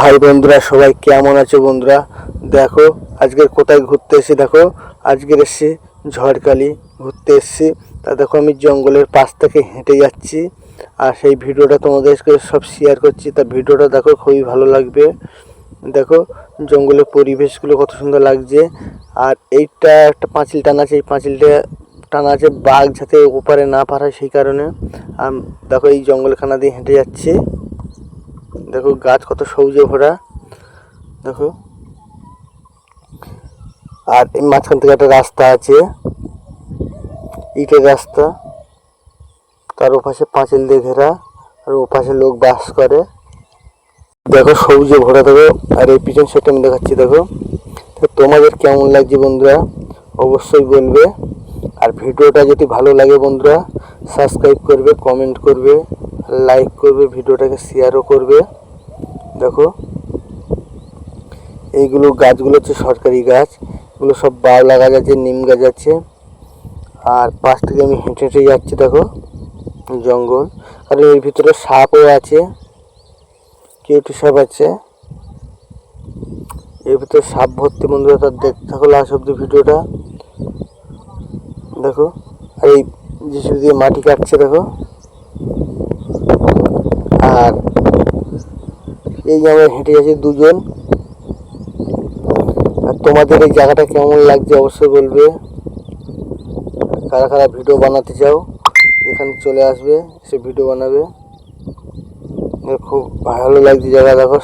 High বন্ধুরা, সবাই কেমন আছো বন্ধুরা? দেখো আজকের কোথায় ঘুরতে এসেছি। দেখো আজকের এসেছি ঝড়খালি ঘুরতে এসেছি। তা দেখো আমি জঙ্গলের পাশ থেকে হেঁটে যাচ্ছি আর সেই ভিডিওটা তোমাদেরকে সব শেয়ার করছি। তা ভিডিওটা দেখো, খুবই ভালো লাগবে। দেখো জঙ্গলের পরিবেশগুলো কত সুন্দর লাগছে। আর এইটা একটা পাঁচিল টানা আছে, এই পাঁচিলটা টানা আছে বাঘ যাতে ওপারে না পারে সেই কারণে। দেখো এই জঙ্গলখানা দিয়ে হেঁটে যাচ্ছি। দেখো গাছ কত সবুজে ভরা, দেখো। আর এই মাঝখান থেকে একটা রাস্তা আছে, ইটের রাস্তা, তার ওপাশে পাঁচিল দিয়ে ঘেরা, আর ওপাশে লোক বাস করে। দেখো সবুজে ভরা, দেখো। আর এই পিছন সাইডটা আমি দেখাচ্ছি, দেখো। তো তোমাদের কেমন লাগছে বন্ধুরা অবশ্যই বলবে। আর ভিডিওটা যদি ভালো লাগে বন্ধুরা সাবস্ক্রাইব করবে, কমেন্ট করবে, লাইক করবে, ভিডিওটাকে শেয়ারও করবে। দেখো এইগুলো গাছগুলো হচ্ছে সরকারি গাছ, এগুলো সব বাওলা গাছ আছে, নিম গাছ আছে। আর পাশ থেকে আমি হেঁটে হেঁটে যাচ্ছি, দেখো জঙ্গল। আর এর ভিতরে সাপও আছে, কেউটি সাপ আছে এর ভিতরে, সাপ ভর্তি বন্ধুরা। তার দেখতে থাকো লাস্ট অব্দি ভিডিওটা, দেখো। আর এই জিসিবি দিয়ে মাটি কাটছে, দেখো। আর এই যে আমরা হেঁটে যাচ্ছি দুজন। আর তোমাদের এই জায়গাটা কেমন লাগছে অবশ্যই বলবে। কারা কারা ভিডিও বানাতে চাও এখানে চলে আসবে, সে ভিডিও বানাবে। খুব ভালো লাগছে জায়গা, দেখো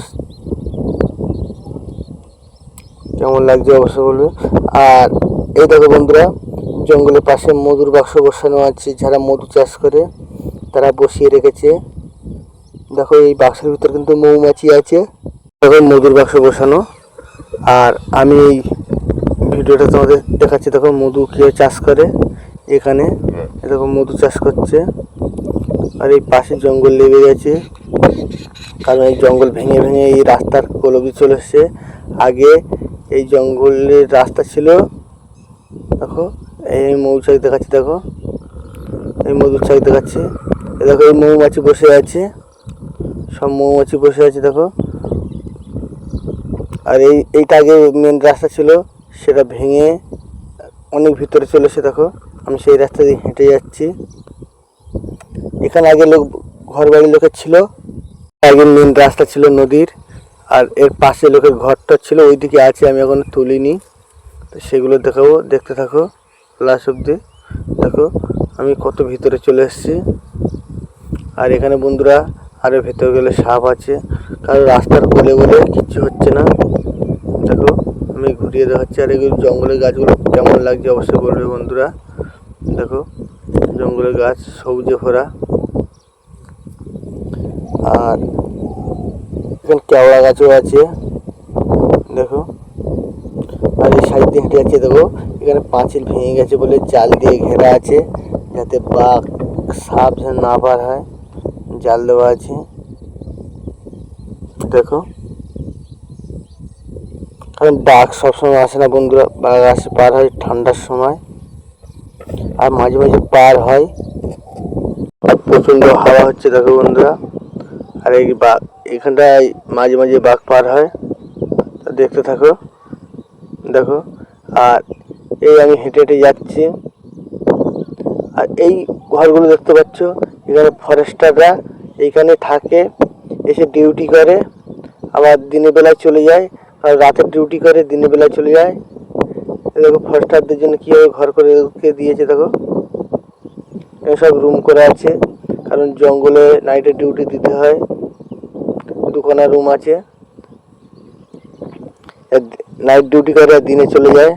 কেমন লাগছে অবশ্যই বলবে। আর এই দেখো বন্ধুরা, জঙ্গলের পাশে মধুর বাক্স বসানো আছে, যারা মধু চাষ করে তারা বসিয়ে রেখেছে। দেখো এই বাক্সের ভিতর কিন্তু মৌমাছি আছে, দেখো মধুর বাক্স বসানো। আর আমি এই ভিডিওটা তোমাদের দেখাচ্ছি, দেখো মধু কে চাষ করে এখানে, দেখো মধু চাষ করছে। আর এই পাশে জঙ্গল লেগে গেছে, কারণ এই জঙ্গল ভেঙে ভেঙে এই রাস্তার কলবি চলে এসছে। আগে এই জঙ্গলের রাস্তা ছিল, দেখো। এই মৌচাক দেখাচ্ছি, দেখো এই মধুর চাক দেখাচ্ছি। দেখো এই মৌমাছি বসে আছে, সব মৌমাছি বসে আছে, দেখো। আর এইটা আগে মেন রাস্তা ছিল, সেটা ভেঙে অনেক ভিতরে চলেছে। দেখো আমি সেই রাস্তা দিয়ে হেঁটে যাচ্ছি। এখানে আগে ঘর বাড়ির লোকের ছিল, আগে মেন রাস্তা ছিল নদীর। আর এর পাশে লোকের ঘরটা ছিল, ওইদিকে আছে, আমি এখন তুলিনি। তো সেগুলো দেখাবো, দেখতে থাকো লাস্ট অব্দি। দেখো আমি কত ভিতরে চলে এসেছি। আর এখানে বন্ধুরা আরও ভেতরে গেলে সাপ আছে, কারণ রাস্তার কোলে বলে কিচ্ছু হচ্ছে না। দেখো আমি ঘুরিয়ে দেখাচ্ছি। আর এগুলো জঙ্গলের গাছগুলো কেমন লাগছে অবশ্যই বলবে বন্ধুরা। দেখো জঙ্গলের গাছ সবুজে ভরা। আর এখানে কেওড়া গাছও আছে, দেখো। আর এই সাইড দিয়ে হেঁটে যাচ্ছে, দেখো এখানে পাঁচিল ভেঙে গেছে বলে জাল দিয়ে ঘেরা আছে, যাতে বাঘ সাপ যেন না বার হয়, জাল দেওয়া আছে। দেখো কারণ বাঘ সবসময় আসে না বন্ধুরা, বাঘ আসে পার হয় ঠান্ডার সময়, আর মাঝে মাঝে পার হয়। আর প্রচণ্ড হাওয়া হচ্ছে, দেখো বন্ধুরা। আর এই বাঘ এখানটায় মাঝে মাঝে বাঘ পার হয়, দেখতে থাকো, দেখো। আর এই আমি হেঁটে হেঁটে যাচ্ছি। আর এই ঘরগুলো দেখতে পাচ্ছ, এখানে ফরেস্টাররা এইখানে থাকে, এসে ডিউটি করে, আবার দিনের বেলায় চলে যায়। আর রাতের ডিউটি করে, দিনের বেলায় চলে যায়। দেখো ফরেস্টারদের জন্য কীভাবে ঘর করে দিয়েছে, দেখো সব রুম করে আছে, কারণ জঙ্গলে নাইটে ডিউটি দিতে হয়। দুখানা রুম আছে, নাইট ডিউটি করে আর দিনে চলে যায়।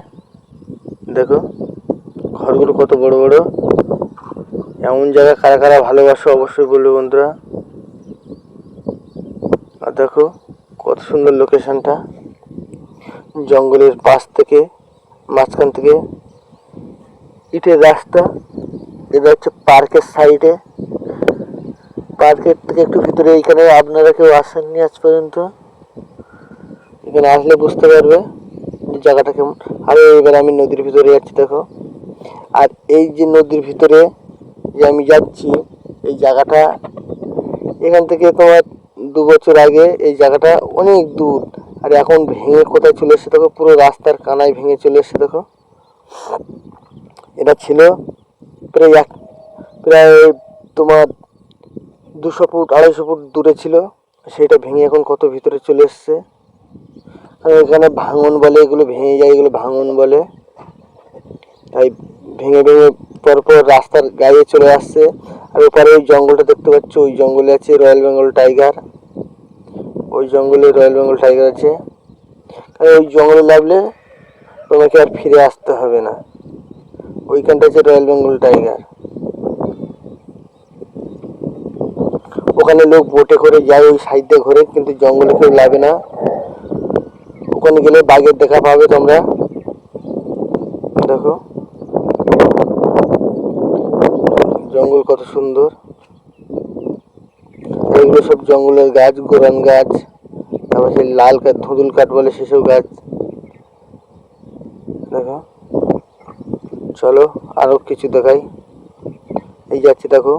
দেখো ঘরগুলো কত বড় বড়। এমন জায়গা কারা কারা ভালোবাসো অবশ্যই বলবে বন্ধুরা। আর দেখো কত সুন্দর লোকেশনটা, জঙ্গলের পাশ থেকে, মাঝখান থেকে ইটের রাস্তা। এটা হচ্ছে পার্কের সাইডে, পার্কের থেকে একটু ভিতরে। এইখানে আপনারা কেউ আসেননি আজ পর্যন্ত, এখানে আসলে বুঝতে পারবে জায়গাটা কেমন। আর এবার আমি নদীর ভিতরে যাচ্ছি, দেখো। আর এই যে নদীর ভিতরে যে আমি যাচ্ছি, এই জায়গাটা এখান থেকে তোমার 2 বছর আগে এই জায়গাটা অনেক দূর, আর এখন ভেঙে কোথায় চলে এসছে দেখো, পুরো রাস্তার কানায় ভেঙে চলে এসছে দেখো। এটা ছিল প্রায় তোমার 200 ফুট 250 ফুট দূরে ছিল, সেটা ভেঙে এখন কত ভিতরে চলে এসছে। আর এখানে ভাঙন বলে, এগুলো ভেঙে যায়, এগুলো ভাঙন বলে। তাই ভেঙে ভেঙে পরপর রাস্তার গায়ে চলে আসছে। আর ওপারে ওই জঙ্গলটা দেখতে পাচ্ছ, ওই জঙ্গলে আছে রয়্যাল বেঙ্গল টাইগার, ওই জঙ্গলে রয়্যাল বেঙ্গল টাইগার আছে। আর ওই জঙ্গলে নামলে তোমাকে আর ফিরে আসতে হবে না, ওইখানটা আছে রয়্যাল বেঙ্গল টাইগার। ওখানে লোক বোটে করে যায় ওই সাইড দিয়ে ঘুরে, কিন্তু জঙ্গলে কেউ লাগে না। ওখানে গেলে বাঘের দেখা পাবে তোমরা। দেখো জঙ্গল কত সুন্দর। এগুলো সব জঙ্গলের গাছ, গোরান গাছ, তারপর সেই লাল কাঠ, ধুঁদুল কাঠ বলে সেসব গাছ। দেখো চলো আরো কিছু দেখাই। এই যাচ্ছি দেখো,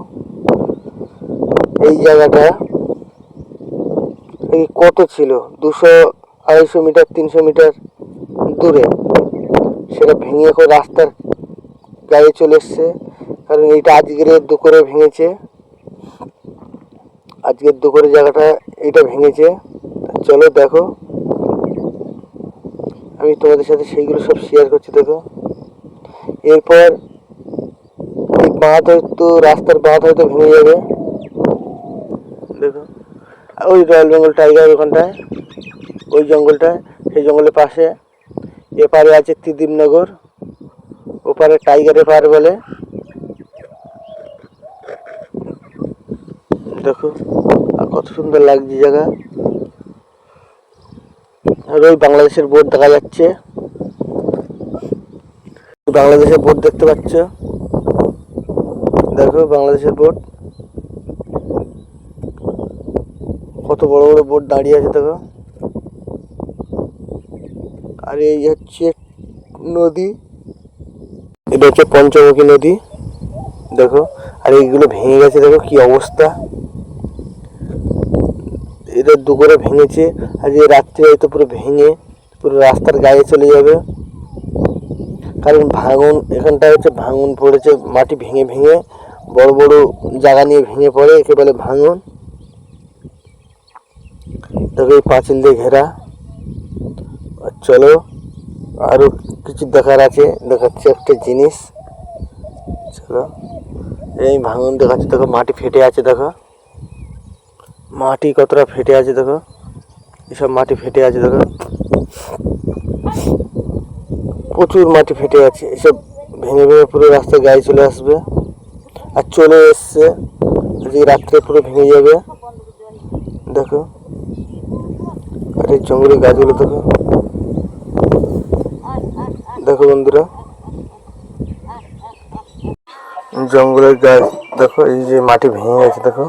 এই জায়গাটা এই কত ছিল, 200 250 মিটার 300 মিটার দূরে, সেটা ভেঙে এখন রাস্তার গায়ে চলে এসছে। কারণ এইটা আজকের দুপুরে ভেঙেছে, আজকের দুপুরে জায়গাটা এইটা ভেঙেছে। চলো দেখো, আমি তোমাদের সাথে সেইগুলো সব শেয়ার করছি। দেখো এরপর এই বাঁধ হয়তো, রাস্তার বাঁধ হয়তো ভেঙে যাবে। দেখো ওই রয়্যাল বেঙ্গল টাইগার ওখানটায়, ওই জঙ্গলটায়, সেই জঙ্গলের পাশে এপারে আছে ত্রিদীপনগর, ওপারে টাইগারের পার বলে। দেখো আর কত সুন্দর লাগছে জায়গা। আর ওই বাংলাদেশের বোর্ড দেখা যাচ্ছে, বাংলাদেশের বোর্ড দেখতে পাচ্ছ। দেখো বাংলাদেশের বোর্ড, কত বড় বড় বোর্ড দাঁড়িয়ে আছে দেখো। আর এই হচ্ছে নদী, এটা হচ্ছে পঞ্চমুখী নদী। দেখো আর এইগুলো ভেঙে গেছে, দেখো কি অবস্থা। এটা দুপুরে ভেঙেছে, আর এই রাত্রে হয়তো পুরো ভেঙে পুরো রাস্তার গায়ে চলে যাবে। কারণ ভাঙন, এখানটা হচ্ছে ভাঙন পড়েছে, মাটি ভেঙে ভেঙে বড় বড় জায়গা নিয়ে ভেঙে পড়ে, একে বলে ভাঙন। দেখো এই পাঁচিল দিয়ে ঘেরা। চলো আরো কিছু দেখার আছে, দেখাচ্ছে একটা জিনিস। চলো এই ভাঙন দেখাচ্ছে, দেখো মাটি ফেটে আছে, দেখো মাটি কতটা ফেটে আছে, দেখো এসব মাটি ফেটে আছে, দেখো প্রচুর মাটি ফেটে আছে। এসব ভেঙে ভেঙে পুরো রাস্তায় গায়ে চলে আসবে, আর চলে এসছে, আজকে রাত্রে পুরো ভেঙে যাবে। দেখো আর এই জঙ্গলের গাছগুলো দেখো। দেখো বন্ধুরা জঙ্গলের গাছ দেখো, এই যে মাটি ভেঙে গেছে, দেখো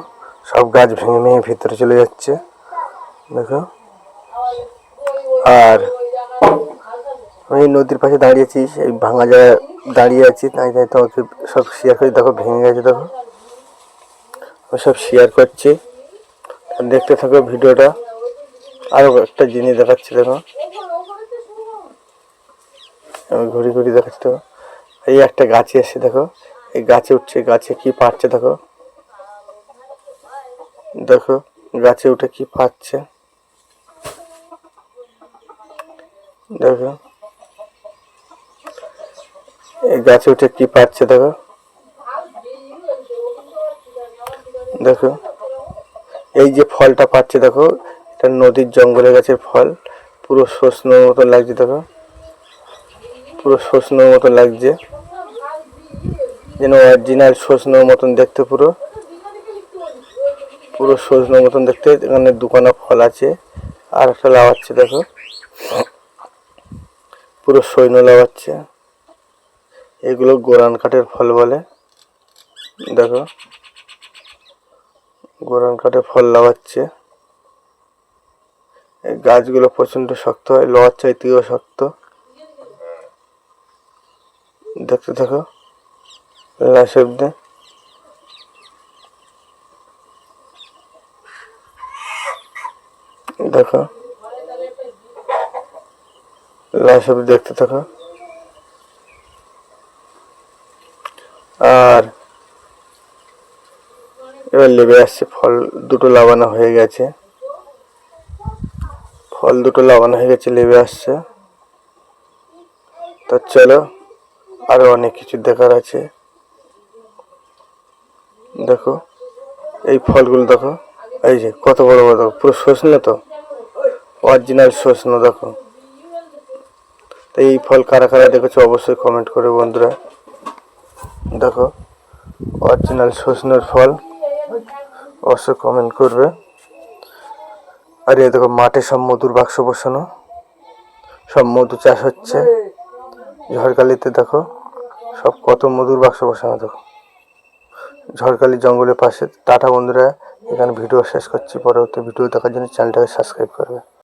সব গাছ ভেঙে ভেঙে ভিতরে চলে যাচ্ছে। দেখো আর আমি নদীর পাশে দাঁড়িয়েছি, এই ভাঙা জায়গায় দাঁড়িয়ে আছি, তাই তাই তোমাকে সব শেয়ার করি। দেখো ভেঙে গেছে, দেখো আমি সব শেয়ার করছি, দেখতে থাকো ভিডিওটা। আরো একটা জিনিস দেখাচ্ছি, দেখো আমি ঘুরি ঘুরি দেখাচ্ছি। দেখো এই একটা গাছে এসে, দেখো এই গাছে উঠছে, গাছে কি পাচ্ছে দেখো। দেখো গাছে উঠে কি পাচ্ছে, দেখো এই গাছে উঠে কি পাচ্ছে, দেখো দেখো এই যে ফলটা পাচ্ছে, দেখো এটা নদীর জঙ্গলে গাছের ফল, পুরো শোষণের মতো লাগছে। দেখো পুরো শোষণের মতো লাগছে, যেন অরিজিনাল শোষণের মতন দেখতে, পুরো পুরো সজনের মতন দেখতে। এখানে দুখানা ফল আছে, আর একটা লাগাচ্ছে, দেখো পুরো সৈন্য লাগাচ্ছে। এগুলো গোরান কাঠের ফল বলে। দেখো গোরান কাঠের ফল লাগাচ্ছে। এই গাছগুলো প্রচন্ড শক্ত হয়, লোহার চাইতেও শক্ত। দেখতে থাকো লাস্ট অব্দি। দেখো, লাস্ট অব্দি দেখতে থাকো। আর এবার লেবে আসছে, ফল দুটো লাগানো হয়ে গেছে, লেবে আসছে। তো চলো, আরো অনেক কিছু দেখার আছে। দেখো এই ফলগুলো দেখো, এই যে কত বড় বড়, পুরো সজনে, তো অরিজিনাল সজনে দেখো। তো এই ফল কারা কারা দেখেছো অবশ্যই কমেন্ট করে বন্ধুরা। দেখো অরিজিনাল সজনের ফল, অবশ্যই কমেন্ট করবে। আর এই দেখো মাঠে সব মধুর বাক্স বসানো, সব মধু চাষ হচ্ছে ঝড়খালিতে। দেখো সব কত মধুর বাক্স বসানো, দেখো ঝড়খালি জঙ্গলের পাশে। টাটা বন্ধুরা, এখানে ভিডিও শেষ করছি। পরবর্তী ভিডিও দেখার জন্য চ্যানেলটাকে সাবস্ক্রাইব করবে।